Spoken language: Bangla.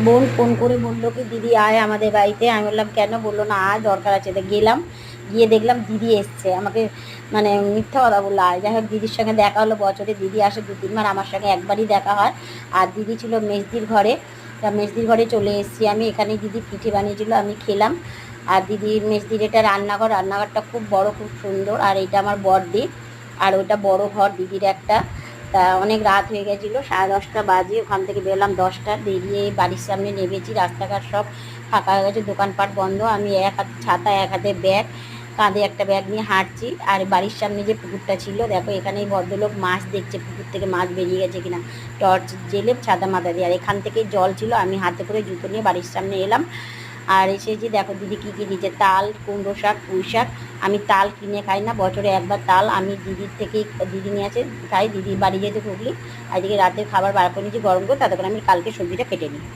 বোন ফোন করে বললো কি দিদি আয় আমাদের বাড়িতে। আমি বললাম কেন? বললো না আয়, দরকার আছে। তো গেলাম, গিয়ে দেখলাম দিদি এসছে। আমাকে মানে মিথ্যা কথা বললো আয়। যাই হোক, দিদির সঙ্গে দেখা হলো। বছরে দিদি আসে 2-3 বার, আমার সঙ্গে একবারই দেখা হয়। আর দিদি ছিল মেজদির ঘরে, তা মেজদির ঘরে চলে এসেছি আমি। এখানে দিদি পিঠে বানিয়েছিল, আমি খেলাম। আর দিদির মেজদির এটা রান্নাঘর, রান্নাঘরটা খুব বড়, খুব সুন্দর। আর এটা আমার বড়দি, আর ওইটা বড় ঘর দিদির একটা। তা অনেক রাত হয়ে গেছিলো, 10:30 বাজে। ওখান থেকে বেরোলাম 10টা, বেরিয়ে বাড়ির সামনে নেমেছি। রাস্তাঘাট সব ফাঁকা হয়ে গেছে, দোকানপাট বন্ধ। আমি এক হাতে ছাতা, এক হাতে ব্যাগ, কাঁধে একটা ব্যাগ নিয়ে হাঁটছি। আর বাড়ির সামনে যে পুকুরটা ছিল, দেখো এখানে এই ভদ্রলোক মাছ দেখছে, পুকুর থেকে মাছ বেরিয়ে গেছে কিনা, টর্চ জেলে ছাতা মাথা দিয়ে। আর এখান থেকে জল ছিল। আমি হাতে করে জুতো নিয়ে বাড়ির সামনে এলাম। আর এসে যে দেখো দিদি কী কী দিচ্ছে, তাল, কুমড়ো শাক, পুঁই শাক। আমি তাল কিনে খাই না, বছরে একবার তাল আমি দিদির থেকেই, দিদি নিয়ে আসে খাই। দিদি বাড়ি যেতে হুগলি। আর এদিকে রাতের খাবার বার করে নিয়েছি গরম করে, তাতে করে আমি কালকে সবজিটা কেটে নিই।